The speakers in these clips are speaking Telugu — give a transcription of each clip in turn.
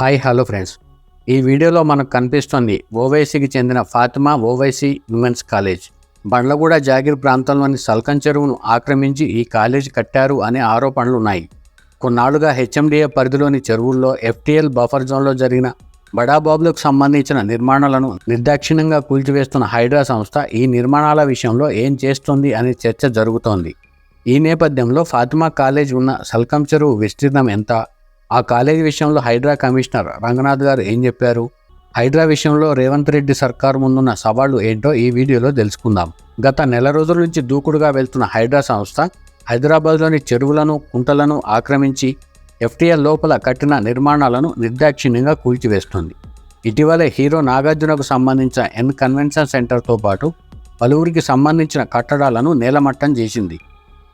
Hello friends. ఈ వీడియోలో మనకు కనిపిస్తుంది ఓవైసీకి చెందిన ఫాతిమా ఓవైసీ విమెన్స్ కాలేజ్. బండ్లగూడ జాగీర్ ప్రాంతంలోని సల్కన్ చెరువును ఆక్రమించి ఈ కాలేజ్ కట్టారు అనే ఆరోపణలు ఉన్నాయి. కొన్నాళ్లుగా హెచ్ఎండిఏ పరిధిలోని చెరువుల్లో ఎఫ్టీఎల్ బఫర్ జోన్లో జరిగిన బడాబాబులకు సంబంధించిన నిర్మాణాలను నిర్దాక్షిణ్యంగా కూల్చివేస్తున్న హైడ్రా సంస్థ ఈ నిర్మాణాల విషయంలో ఏం చేస్తుంది అనే చర్చ జరుగుతోంది. ఈ నేపథ్యంలో ఫాతిమా కాలేజ్ ఉన్న సల్కం చెరువు విస్తీర్ణం ఎంత, ఆ కాలేజీ విషయంలో హైడ్రా కమిషనర్ రంగనాథ్ గారు ఏం చెప్పారు, హైడ్రా విషయంలో రేవంత్ రెడ్డి సర్కారు ముందున్న సవాళ్లు ఏంటో ఈ వీడియోలో తెలుసుకుందాం. గత నెల రోజుల నుంచి దూకుడుగా వెళ్తున్న హైడ్రా సంస్థ హైదరాబాద్లోని చెరువులను, కుంటలను ఆక్రమించి ఎఫ్టీఎల్ లోపల కట్టిన నిర్మాణాలను నిర్దాక్షిణ్యంగా కూల్చివేస్తుంది. ఇటీవలే హీరో నాగార్జునకు సంబంధించిన ఎన్ కన్వెన్షన్ సెంటర్తో పాటు పలువురికి సంబంధించిన కట్టడాలను నేలమట్టం చేసింది.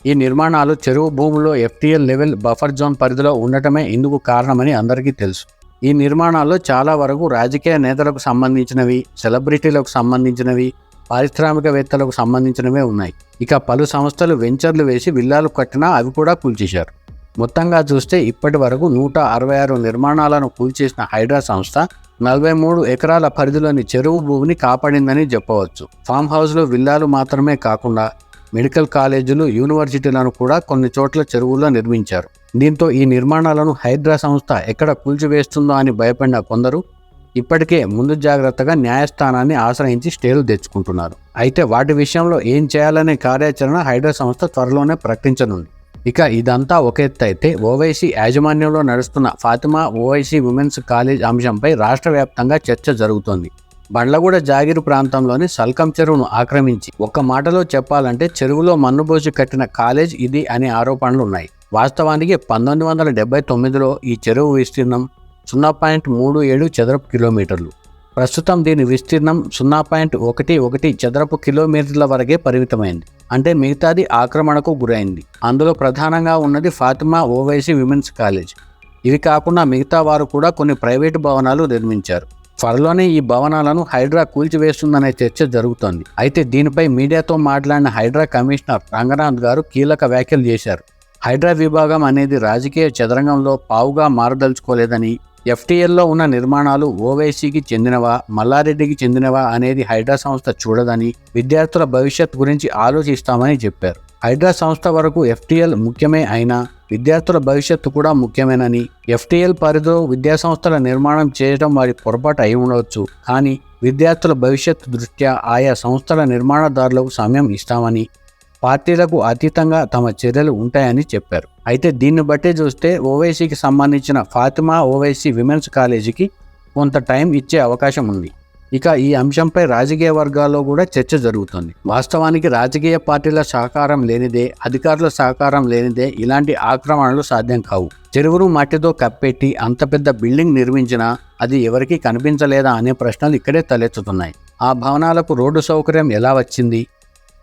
ఈ నిర్మాణాలు చెరువు భూముల్లో ఎఫ్టీఎల్ లెవెల్ బఫర్ జోన్ పరిధిలో ఉండటమే ఇందుకు కారణమని అందరికీ తెలుసు. ఈ నిర్మాణాల్లో చాలా వరకు రాజకీయ నేతలకు సంబంధించినవి, సెలబ్రిటీలకు సంబంధించినవి, పారిశ్రామికవేత్తలకు సంబంధించినవే ఉన్నాయి. ఇక పలు సంస్థలు వెంచర్లు వేసి విల్లాలు కట్టినా అవి కూడా కూల్చేశారు. మొత్తంగా చూస్తే ఇప్పటి వరకు 166 నిర్మాణాలను కూల్చేసిన హైడ్రా సంస్థ 43 ఎకరాల పరిధిలోని చెరువు భూమిని కాపాడిందని చెప్పవచ్చు. ఫామ్ హౌస్లో విల్లాలు మాత్రమే కాకుండా మెడికల్ కాలేజీలు, యూనివర్సిటీలను కూడా కొన్ని చోట్ల చెరువుల్లో నిర్మించారు. దీంతో ఈ నిర్మాణాలను హైడ్రా సంస్థ ఎక్కడ కూల్చివేస్తుందో అని భయపడిన కొందరు ఇప్పటికే ముందు జాగ్రత్తగా న్యాయస్థానాన్ని ఆశ్రయించి స్టేలు తెచ్చుకుంటున్నారు. అయితే వాటి విషయంలో ఏం చేయాలనే కార్యాచరణ హైడ్రా సంస్థ త్వరలోనే ప్రకటించనుంది. ఇక ఇదంతా ఒక ఎత్తు అయితే, ఓవైసీ యాజమాన్యంలో నడుస్తున్న ఫాతిమా ఓవైసీ విమెన్స్ కాలేజ్ అంశంపై రాష్ట్ర వ్యాప్తంగా చర్చ జరుగుతోంది. బండ్లగూడ జాగీరు ప్రాంతంలోని సల్కం చెరువును ఆక్రమించి ఒక్క మాటలో చెప్పాలంటే చెరువులో మన్నుబోసి కట్టిన కాలేజ్ ఇది అనే ఆరోపణలు ఉన్నాయి. వాస్తవానికి 1979లో ఈ చెరువు విస్తీర్ణం 0.37 చదరపు కిలోమీటర్లు. ప్రస్తుతం దీని విస్తీర్ణం 0.11 చదరపు కిలోమీటర్ల వరకే పరిమితమైంది. అంటే మిగతాది ఆక్రమణకు గురైంది. అందులో ప్రధానంగా ఉన్నది ఫాతిమా ఓవైసీ విమెన్స్ కాలేజ్. ఇవి కాకుండా మిగతా వారు కూడా కొన్ని ప్రైవేటు భవనాలు నిర్మించారు. త్వరలోనే ఈ భవనాలను హైడ్రా కూల్చివేస్తుందనే చర్చ జరుగుతోంది. అయితే దీనిపై మీడియాతో మాట్లాడిన హైడ్రా కమిషనర్ రంగనాథ్ గారు కీలక వ్యాఖ్యలు చేశారు. హైడ్రా విభాగం అనేది రాజకీయ చదరంగంలో పావుగా మారదలుచుకోలేదని, ఎఫ్టీఎల్లో ఉన్న నిర్మాణాలు ఓవైసీకి చెందినవా, మల్లారెడ్డికి చెందినవా అనేది హైడ్రా సంస్థ చూడదని, విద్యార్థుల భవిష్యత్ గురించి ఆలోచిస్తామని చెప్పారు. హైడ్రా సంస్థ వరకు ఎఫ్టీఎల్ ముఖ్యమే అయినా విద్యార్థుల భవిష్యత్తు కూడా ముఖ్యమేనని, ఎఫ్టీఎల్ పరిధిలో విద్యాసంస్థల నిర్మాణం చేయడం వారి పొరపాటు అయి ఉండవచ్చు, కానీ విద్యార్థుల భవిష్యత్తు దృష్ట్యా ఆయా సంస్థల నిర్మాణదారులకు సమయం ఇస్తామని, పార్టీలకు అతీతంగా తమ చర్యలు ఉంటాయని చెప్పారు. అయితే దీన్ని బట్టి చూస్తే ఓవైసీకి సంబంధించిన ఫాతిమా ఓవైసీ విమెన్స్ కాలేజీకి కొంత టైం ఇచ్చే అవకాశం ఉంది. ఇక ఈ అంశంపై రాజకీయ వర్గాల్లో కూడా చర్చ జరుగుతుంది. వాస్తవానికి రాజకీయ పార్టీల సహకారం లేనిదే, అధికారుల సహకారం లేనిదే ఇలాంటి ఆక్రమణలు సాధ్యం కావు. చెరువును మట్టితో కప్పెట్టి అంత పెద్ద బిల్డింగ్ నిర్మించినా అది ఎవరికీ కనిపించలేదా అనే ప్రశ్నలు ఇక్కడే తలెత్తుతున్నాయి. ఆ భవనాలకు రోడ్డు సౌకర్యం ఎలా వచ్చింది,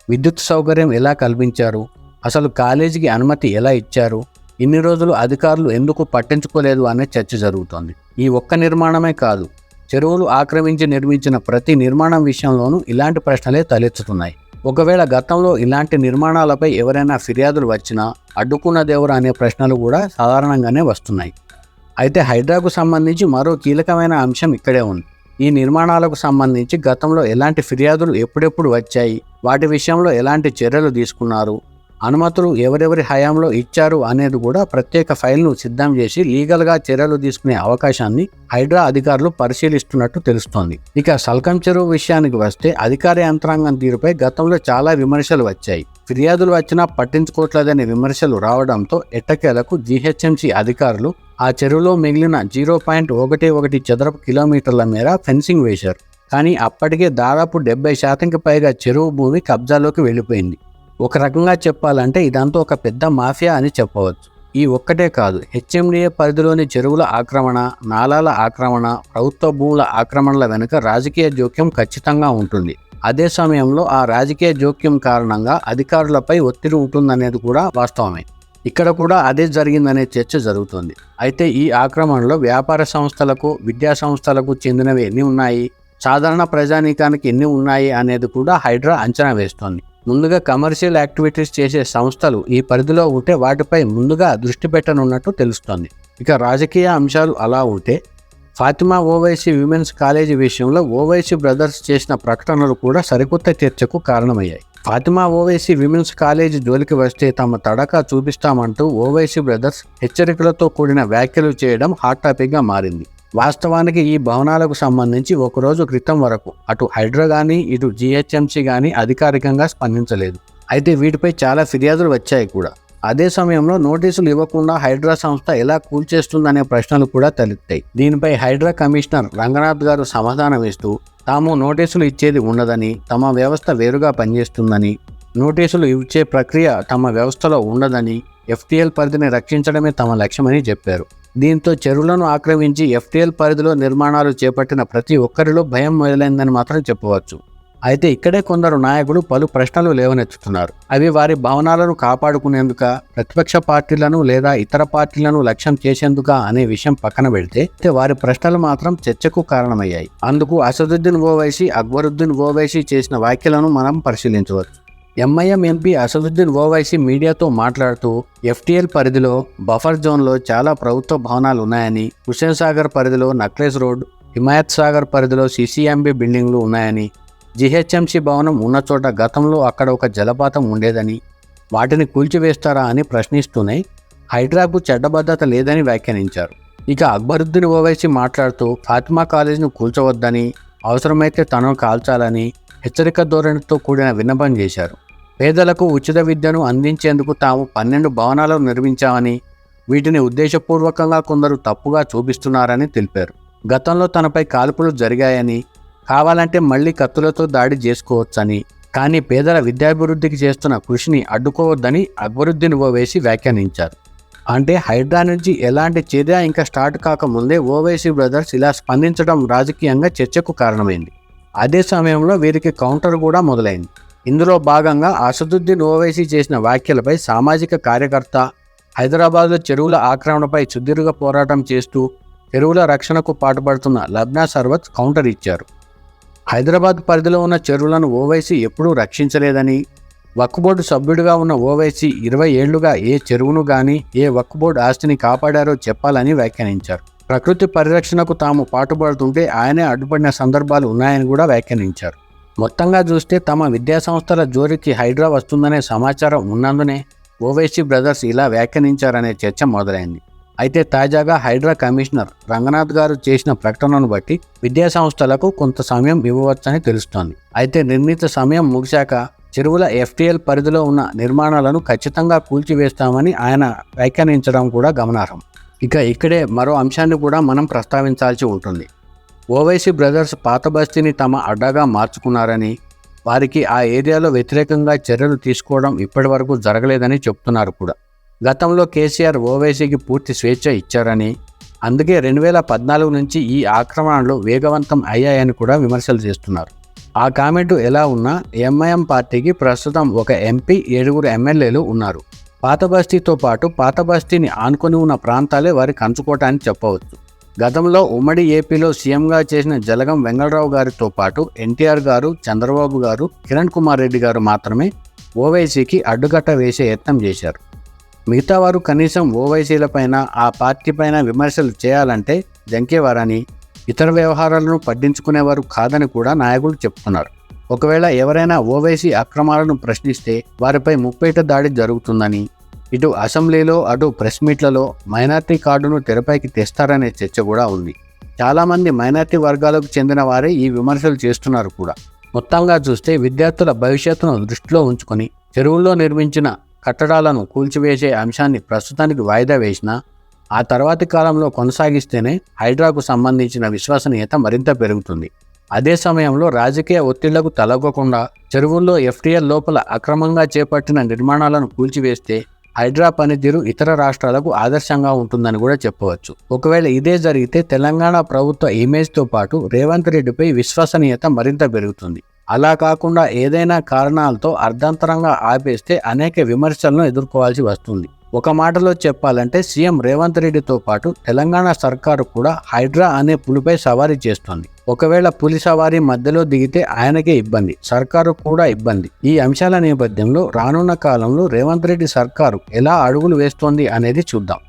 విద్యుత్ సౌకర్యం ఎలా కల్పించారు, అసలు కాలేజీకి అనుమతి ఎలా ఇచ్చారు, ఇన్ని రోజులు అధికారులు ఎందుకు పట్టించుకోలేదు అనే చర్చ జరుగుతోంది. ఈ ఒక్క నిర్మాణమే కాదు, చెరువులు ఆక్రమించి నిర్మించిన ప్రతి నిర్మాణం విషయంలోనూ ఇలాంటి ప్రశ్నలే తలెత్తుతున్నాయి. ఒకవేళ గతంలో ఇలాంటి నిర్మాణాలపై ఎవరైనా ఫిర్యాదులు వచ్చినా అడ్డుకున్నదెవరు అనే ప్రశ్నలు కూడా సాధారణంగానే వస్తున్నాయి. అయితే హైడ్రాకు సంబంధించి మరో కీలకమైన అంశం ఇక్కడే ఉంది. ఈ నిర్మాణాలకు సంబంధించి గతంలో ఎలాంటి ఫిర్యాదులు ఎప్పుడెప్పుడు వచ్చాయి, వాటి విషయంలో ఎలాంటి చర్యలు తీసుకున్నారు, అనుమతులు ఎవరెవరి హయాంలో ఇచ్చారు అనేది కూడా ప్రత్యేక ఫైల్ను సిద్ధం చేసి లీగల్గా చర్యలు తీసుకునే అవకాశాన్ని హైడ్రా అధికారులు పరిశీలిస్తున్నట్టు తెలుస్తోంది. ఇక సల్కం చెరువు విషయానికి వస్తే అధికార యంత్రాంగం తీరుపై గతంలో చాలా విమర్శలు వచ్చాయి. ఫిర్యాదులు వచ్చినా పట్టించుకోవట్లేదనే విమర్శలు రావడంతో ఎట్టకేలకు జీహెచ్ఎంసీ అధికారులు ఆ చెరువులో మిగిలిన 0.11 చదరపు కిలోమీటర్ల మేర ఫెన్సింగ్ వేశారు. కానీ అప్పటికే దాదాపు 70% పైగా చెరువు భూమి కబ్జాలోకి వెళ్ళిపోయింది. ఒక రకంగా చెప్పాలంటే ఇదంతా ఒక పెద్ద మాఫియా అని చెప్పవచ్చు. ఈ ఒక్కటే కాదు, హెచ్ఎండిఏ పరిధిలోని చెరువుల ఆక్రమణ, నాలాల ఆక్రమణ, ప్రభుత్వ భూముల ఆక్రమణల వెనుక రాజకీయ జోక్యం ఖచ్చితంగా ఉంటుంది. అదే సమయంలో ఆ రాజకీయ జోక్యం కారణంగా అధికారులపై ఒత్తిడి ఉంటుందనేది కూడా వాస్తవమే. ఇక్కడ కూడా అదే జరిగిందనే చర్చ జరుగుతుంది. అయితే ఈ ఆక్రమణలో వ్యాపార సంస్థలకు, విద్యా సంస్థలకు చెందినవి ఎన్ని ఉన్నాయి, సాధారణ ప్రజానీకానికి ఎన్ని ఉన్నాయి అనేది కూడా హైడ్రా అంచనా వేస్తోంది. ముందుగా కమర్షియల్ యాక్టివిటీస్ చేసే సంస్థలు ఈ పరిధిలో ఉంటే వాటిపై ముందుగా దృష్టి పెట్టనున్నట్టు తెలుస్తోంది. ఇక రాజకీయ అంశాలు అలా ఉంటే ఫాతిమా ఓవైసీ విమెన్స్ కాలేజీ విషయంలో ఓవైసీ బ్రదర్స్ చేసిన ప్రకటనలు కూడా సరికొత్త చర్చకు కారణమయ్యాయి. ఫాతిమా ఓవైసీ విమెన్స్ కాలేజీ జోలికి వస్తే తమ తడకా చూపిస్తామంటూ ఓవైసీ బ్రదర్స్ హెచ్చరికలతో కూడిన వ్యాఖ్యలు చేయడం హాట్ టాపిక్గా మారింది. వాస్తవానికి ఈ భవనాలకు సంబంధించి ఒకరోజు క్రితం వరకు అటు హైడ్రా కానీ ఇటు జీహెచ్ఎంసీ కానీ అధికారికంగా స్పందించలేదు. అయితే వీటిపై చాలా ఫిర్యాదులు వచ్చాయి కూడా. అదే సమయంలో నోటీసులు ఇవ్వకుండా హైడ్రా సంస్థ ఎలా కూల్చేస్తుందనే ప్రశ్నలు కూడా తలెత్తాయి. దీనిపై హైడ్రా కమిషనర్ రంగనాథ్ గారు సమాధానం ఇస్తూ తాము నోటీసులు ఇచ్చేది ఉండదని, తమ వ్యవస్థ వేరుగా పనిచేస్తుందని, నోటీసులు ఇచ్చే ప్రక్రియ తమ వ్యవస్థలో ఉండదని, ఎఫ్టీఎల్ పరిధిని రక్షించడమే తమ లక్ష్యమని చెప్పారు. దీంతో చెరువులను ఆక్రమించి ఎఫ్టీఎల్ పరిధిలో నిర్మాణాలు చేపట్టిన ప్రతి ఒక్కరిలో భయం మొదలైందని మాత్రం చెప్పవచ్చు. అయితే ఇక్కడే కొందరు నాయకులు పలు ప్రశ్నలు లేవనెత్తుతున్నారు. అవి వారి భవనాలను కాపాడుకునేందుక, ప్రతిపక్ష పార్టీలను లేదా ఇతర పార్టీలను లక్ష్యం చేసేందుక అనే విషయం పక్కన పెడితే వారి ప్రశ్నలు మాత్రం చర్చకు కారణమయ్యాయి. అందుకు అసదుద్దీన్ ఓవైసీ, అక్బరుద్దీన్ ఓవైసీ చేసిన వ్యాఖ్యలను మనం పరిశీలించవచ్చు. ఎంఐఎం ఎంపీ అసదుద్దీన్ ఓవైసీ మీడియాతో మాట్లాడుతూ ఎఫ్టీఎల్ పరిధిలో బఫర్ జోన్లో చాలా ప్రభుత్వ భవనాలు ఉన్నాయని, హుస్సేన్ సాగర్ పరిధిలో నక్లెస్ రోడ్, హిమాయత్ సాగర్ పరిధిలో సిసిఎంబి బిల్డింగ్లు ఉన్నాయని, జీహెచ్ఎంసీ భవనం ఉన్న చోట గతంలో అక్కడ ఒక జలపాతం ఉండేదని, వాటిని కూల్చివేస్తారా అని ప్రశ్నిస్తూనే హైడ్రాకు చట్టబద్ధత లేదని వ్యాఖ్యానించారు. ఇక అక్బరుద్దీన్ ఓవైసీ మాట్లాడుతూ ఫాతిమా కాలేజీని కూల్చవద్దని, అవసరమైతే తనను కాల్చాలని హెచ్చరిక ధోరణితో కూడిన విన్నపం చేశారు. పేదలకు ఉచిత విద్యను అందించేందుకు తాము 12 భవనాలను నిర్మించామని, వీటిని ఉద్దేశపూర్వకంగా కొందరు తప్పుగా చూపిస్తున్నారని తెలిపారు. గతంలో తనపై కాల్పులు జరిగాయని, కావాలంటే మళ్లీ కత్తులతో దాడి చేసుకోవచ్చని, కానీ పేదల విద్యాభివృద్ధికి చేస్తున్న కృషిని అడ్డుకోవద్దని అక్బరుద్దీన్ ఓవైసీ వ్యాఖ్యానించారు. అంటే హైడ్రా నుంచి ఎలాంటి చర్య ఇంకా స్టార్ట్ కాకముందే ఓవైసీ బ్రదర్స్ ఇలా స్పందించడం రాజకీయంగా చర్చకు కారణమైంది. అదే సమయంలో వీరికి కౌంటర్ కూడా మొదలైంది. ఇందులో భాగంగా అసదుద్దీన్ ఓవైసీ చేసిన వ్యాఖ్యలపై సామాజిక కార్యకర్త, హైదరాబాద్లో చెరువుల ఆక్రమణపై సుదీర్ఘ పోరాటం చేస్తూ చెరువుల రక్షణకు పాటుపడుతున్న లబ్నా సర్వత్ కౌంటర్ ఇచ్చారు. హైదరాబాద్ పరిధిలో ఉన్న చెరువులను ఓవైసీ ఎప్పుడూ రక్షించలేదని, వక్ఫ్ బోర్డు సభ్యుడిగా ఉన్న ఓవైసీ 20 ఏళ్లుగా ఏ చెరువును గానీ, ఏ వక్ఫ్ బోర్డు ఆస్తిని కాపాడారో చెప్పాలని వ్యాఖ్యానించారు. ప్రకృతి పరిరక్షణకు తాము పాటుపడుతుంటే ఆయనే అడ్డుపడిన సందర్భాలు ఉన్నాయని కూడా వ్యాఖ్యానించారు. మొత్తంగా చూస్తే తమ విద్యాసంస్థల జోరికి హైడ్రా వస్తుందనే సమాచారం ఉన్నందునే ఓవైసీ బ్రదర్స్ ఇలా వ్యాఖ్యానించారనే చర్చ మొదలైంది. అయితే తాజాగా హైడ్రా కమిషనర్ రంగనాథ్ గారు చేసిన ప్రకటనను బట్టి విద్యాసంస్థలకు కొంత సమయం ఇవ్వవచ్చని తెలుస్తోంది. అయితే నిర్ణీత సమయం ముగిశాక చెరువుల ఎఫ్టీఎల్ పరిధిలో ఉన్న నిర్మాణాలను ఖచ్చితంగా కూల్చివేస్తామని ఆయన వ్యాఖ్యానించడం కూడా గమనార్హం. ఇక ఇక్కడే మరో అంశాన్ని కూడా మనం ప్రస్తావించాల్సి ఉంటుంది. ఓవైసీ బ్రదర్స్ పాత బస్తీని తమ అడ్డాగా మార్చుకున్నారని, వారికి ఆ ఏరియాలో వ్యతిరేకంగా చర్యలు తీసుకోవడం ఇప్పటివరకు జరగలేదని చెప్తున్నారు కూడా. గతంలో కేసీఆర్ ఓవైసీకి పూర్తి స్వేచ్ఛ ఇచ్చారని, అందుకే 2014 నుంచి ఈ ఆక్రమణలు వేగవంతం అయ్యాయని కూడా విమర్శలు చేస్తున్నారు. ఆ కామెంటు ఎలా ఉన్నా ఎంఐఎం పార్టీకి ప్రస్తుతం ఒక ఎంపీ, 7 ఎమ్మెల్యేలు ఉన్నారు. పాత బస్తీతో పాటు పాత బస్తీని ఆనుకొని ఉన్న ప్రాంతాలే వారి కంచుకోటాన్ని చెప్పవచ్చు. గతంలో ఉమ్మడి ఏపీలో సీఎంగా చేసిన జలగం వెంగళరావు గారితో పాటు ఎన్టీఆర్ గారు, చంద్రబాబు గారు, కిరణ్ కుమార్ రెడ్డి గారు మాత్రమే ఓవైసీకి అడ్డుకట్ట వేసే యత్నం చేశారు. మిగతా వారు కనీసం ఓవైసీలపైన, ఆ పార్టీపైన విమర్శలు చేయాలంటే జంకేవారని, ఇతర వ్యవహారాలను పట్టించుకునేవారు కాదని కూడా నాయకులు చెప్తున్నారు. ఒకవేళ ఎవరైనా ఓవైసీ అక్రమాలను ప్రశ్నిస్తే వారిపై ముప్పేట దాడి జరుగుతుందని, ఇటు అసెంబ్లీలో అటు ప్రెస్ మీట్లలో మైనార్టీ కార్డును తెరపైకి తెస్తారనే చర్చ కూడా ఉంది. చాలామంది మైనార్టీ వర్గాలకు చెందిన వారే ఈ విమర్శలు చేస్తున్నారు కూడా. మొత్తంగా చూస్తే విద్యార్థుల భవిష్యత్తును దృష్టిలో ఉంచుకొని చెరువుల్లో నిర్మించిన కట్టడాలను కూల్చివేసే అంశాన్ని ప్రస్తుతానికి వాయిదా వేసినా ఆ తర్వాతి కాలంలో కొనసాగిస్తేనే హైడ్రాకు సంబంధించిన విశ్వసనీయత మరింత పెరుగుతుంది. అదే సమయంలో రాజకీయ ఒత్తిళ్లకు తలగకుండా చెరువుల్లో ఎఫ్టీఎల్ లోపల అక్రమంగా చేపట్టిన నిర్మాణాలను కూల్చివేస్తే హైడ్రా పనితీరు ఇతర రాష్ట్రాలకు ఆదర్శంగా ఉంటుందని కూడా చెప్పవచ్చు. ఒకవేళ ఇదే జరిగితే తెలంగాణ ప్రభుత్వ ఇమేజ్తో పాటు రేవంత్ రెడ్డిపై విశ్వసనీయత మరింత పెరుగుతుంది. అలా కాకుండా ఏదైనా కారణాలతో అర్ధాంతరంగా ఆపేస్తే అనేక విమర్శలను ఎదుర్కోవాల్సి వస్తుంది. ఒక మాటలో చెప్పాలంటే సీఎం రేవంత్ రెడ్డితో పాటు తెలంగాణ సర్కారు కూడా హైడ్రా అనే పులిపై సవారీ చేస్తోంది. ఒకవేళ పులి సవారీ మధ్యలో దిగితే ఆయనకే ఇబ్బంది, సర్కారు కూడా ఇబ్బంది. ఈ అంశాల నేపథ్యంలో రానున్న కాలంలో రేవంత్ రెడ్డి సర్కారు ఎలా అడుగులు వేస్తోంది అనేది చూద్దాం.